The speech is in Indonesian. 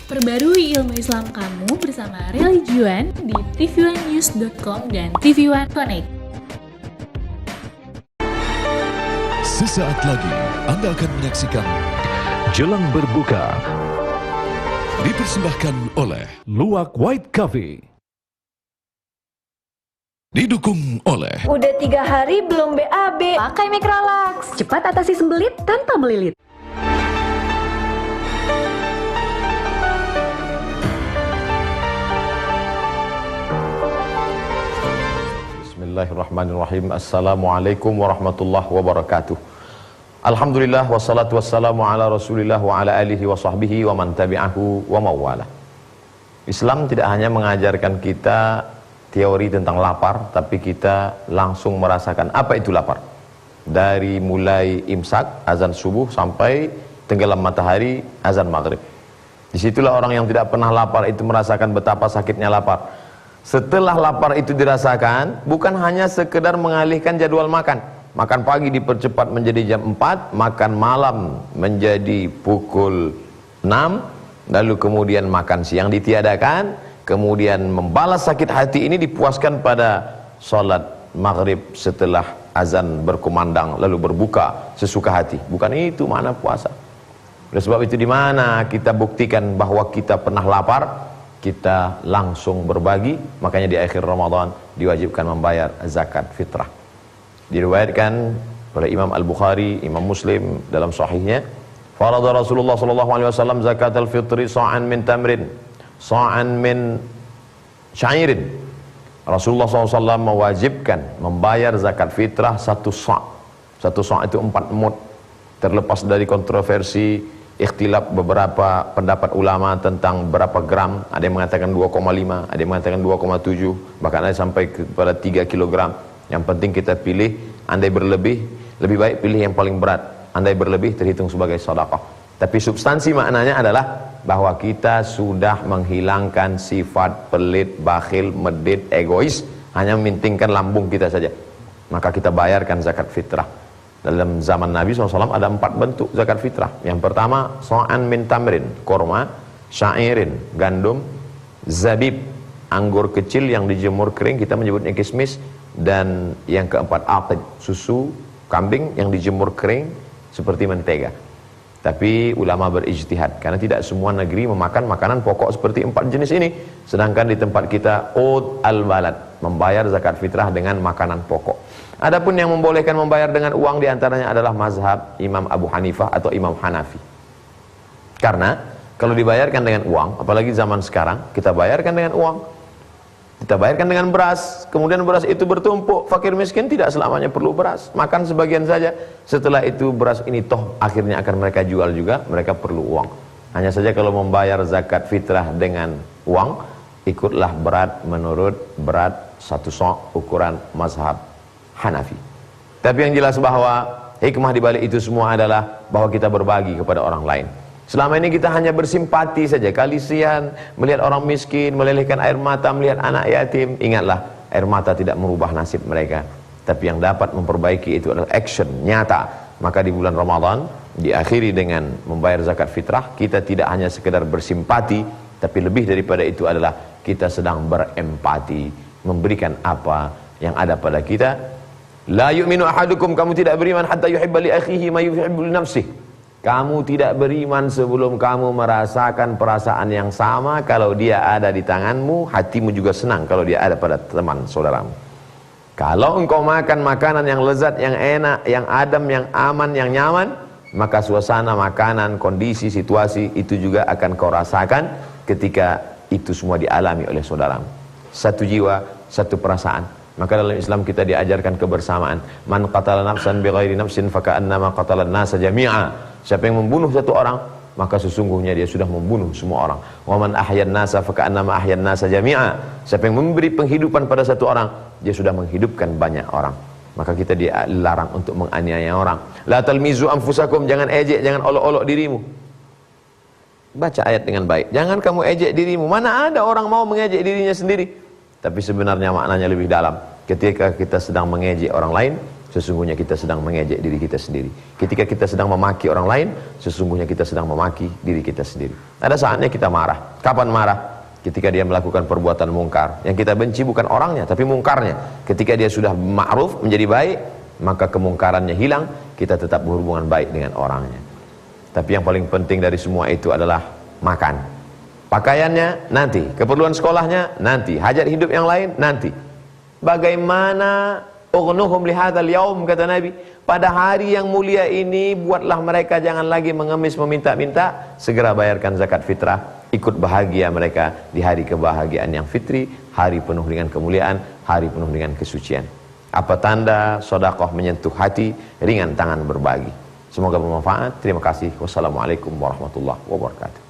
Perbarui ilmu Islam kamu bersama Religion di tv1news.com dan TV1 Connect. Sesaat lagi Anda akan menyaksikan Jelang Berbuka dipersembahkan oleh Luwak White Coffee. didukung oleh Udah 3 hari belum BAB, pakai Micralax. Cepat atasi sembelit tanpa melilit. Bismillahirrahmanirrahim. Assalamualaikum warahmatullahi wabarakatuh. Alhamdulillah wassalatu wassalamu ala Rasulillah wa ala alihi wa sahbihi wa man tabi'ahu wa mawala. Islam tidak hanya mengajarkan kita teori tentang lapar, tapi kita langsung merasakan apa itu lapar. Dari mulai imsak, azan subuh, sampai tenggelam matahari, azan maghrib. Disitulah orang yang tidak pernah lapar itu merasakan betapa sakitnya lapar. Setelah lapar itu dirasakan, bukan hanya sekedar mengalihkan jadwal makan. Makan pagi dipercepat menjadi jam 4, makan malam menjadi pukul 6, lalu kemudian makan siang ditiadakan, kemudian membalas sakit hati ini dipuaskan pada salat maghrib setelah azan berkumandang, lalu berbuka sesuka hati. Bukan itu makna puasa. Oleh sebab itu, di mana kita buktikan bahwa kita pernah lapar, kita langsung berbagi. Makanya di akhir Ramadan diwajibkan membayar zakat fitrah. Diriwayatkan oleh Imam Al-Bukhari, Imam Muslim dalam sahihnya, farada Rasulullah sallallahu alaihi wasallam zakat al-fitri sa'an min tamrin, sa'an min syairin. Rasulullah SAW mewajibkan membayar zakat fitrah 1 sa'. 1 sa' itu 4 mud. Terlepas dari kontroversi, ikhtilaf beberapa pendapat ulama tentang berapa gram. Ada yang mengatakan 2,5, ada yang mengatakan 2,7, bahkan ada sampai kepada 3 kilogram. Yang penting kita pilih, andai berlebih, lebih baik pilih yang paling berat. Andai berlebih terhitung sebagai sedekah. Tapi substansi maknanya adalah bahwa kita sudah menghilangkan sifat pelit, bakhil, medit, egois, hanya mementingkan lambung kita saja. Maka kita bayarkan zakat fitrah. Dalam zaman Nabi SAW ada 4 bentuk zakat fitrah. Yang pertama, sa'an min tamrin, korma, syairin, gandum, zabib, anggur kecil yang dijemur kering, kita menyebutnya kismis, dan yang keempat, aqid, susu kambing yang dijemur kering seperti mentega. Tapi ulama berijtihad, karena tidak semua negeri memakan makanan pokok seperti 4 jenis ini. Sedangkan di tempat kita, qut al-balad, membayar zakat fitrah dengan makanan pokok. Adapun yang membolehkan membayar dengan uang diantaranya adalah mazhab Imam Abu Hanifah atau Imam Hanafi. Karena kalau dibayarkan dengan uang, apalagi zaman sekarang, kita bayarkan dengan uang, kita bayarkan dengan beras, kemudian beras itu bertumpuk, fakir miskin tidak selamanya perlu beras, makan sebagian saja. Setelah itu beras ini toh akhirnya akan mereka jual juga, mereka perlu uang. Hanya saja kalau membayar zakat fitrah dengan uang, ikutlah berat menurut berat 1 sa' ukuran mazhab Hanafi. Tapi yang jelas bahwa hikmah di balik itu semua adalah bahwa kita berbagi kepada orang lain. Selama ini kita hanya bersimpati saja, kasihan melihat orang miskin, melelehkan air mata melihat anak yatim. Ingatlah, air mata tidak merubah nasib mereka, tapi yang dapat memperbaiki itu adalah action nyata. Maka di bulan Ramadan diakhiri dengan membayar zakat fitrah. Kita tidak hanya sekedar bersimpati, tapi lebih daripada itu adalah kita sedang berempati, memberikan apa yang ada pada kita. La yu'minu ahadukum, kamu tidak beriman hatta yuhibba li akhihi ma yuhibbu li nafsihi. Kamu tidak beriman sebelum kamu merasakan perasaan yang sama. Kalau dia ada di tanganmu, hatimu juga senang kalau dia ada pada teman saudaramu. Kalau engkau makan makanan yang lezat, yang enak, yang adem, yang aman, yang nyaman, maka suasana makanan, kondisi, situasi itu juga akan kau rasakan ketika itu semua dialami oleh saudaramu. Satu jiwa, satu perasaan. Maka dalam Islam kita diajarkan kebersamaan. Man qatala nafsan bighairi nafsin faka'annama qatala an-nasa jami'a. Siapa yang membunuh satu orang, maka sesungguhnya dia sudah membunuh semua orang. Wa man ahyan nasa faka'annama ahyan nasa jami'a. Siapa yang memberi penghidupan pada satu orang, dia sudah menghidupkan banyak orang. Maka kita dilarang untuk menganiaya orang. La talmizu anfusakum, jangan ejek, jangan olok-olok dirimu. Baca ayat dengan baik. Jangan kamu ejek dirimu. Mana ada orang mau mengejek dirinya sendiri? Tapi sebenarnya maknanya lebih dalam. Ketika kita sedang mengejek orang lain, sesungguhnya kita sedang mengejek diri kita sendiri. Ketika kita sedang memaki orang lain, sesungguhnya kita sedang memaki diri kita sendiri. Ada saatnya kita marah. Kapan marah? Ketika dia melakukan perbuatan mungkar. Yang kita benci bukan orangnya, tapi mungkarnya. Ketika dia sudah ma'ruf, menjadi baik, maka kemungkarannya hilang, kita tetap berhubungan baik dengan orangnya. Tapi yang paling penting dari semua itu adalah makan. Pakaiannya nanti, keperluan sekolahnya nanti, hajat hidup yang lain nanti. Bagaimana ughnuhum lihadzal yaum, kata Nabi, pada hari yang mulia ini buatlah mereka jangan lagi mengemis meminta-minta, segera bayarkan zakat fitrah, ikut bahagia mereka di hari kebahagiaan yang fitri, hari penuh dengan kemuliaan, hari penuh dengan kesucian. Apa tanda sedekah menyentuh hati, ringan tangan berbagi. Semoga bermanfaat. Terima kasih. Wassalamualaikum warahmatullahi wabarakatuh.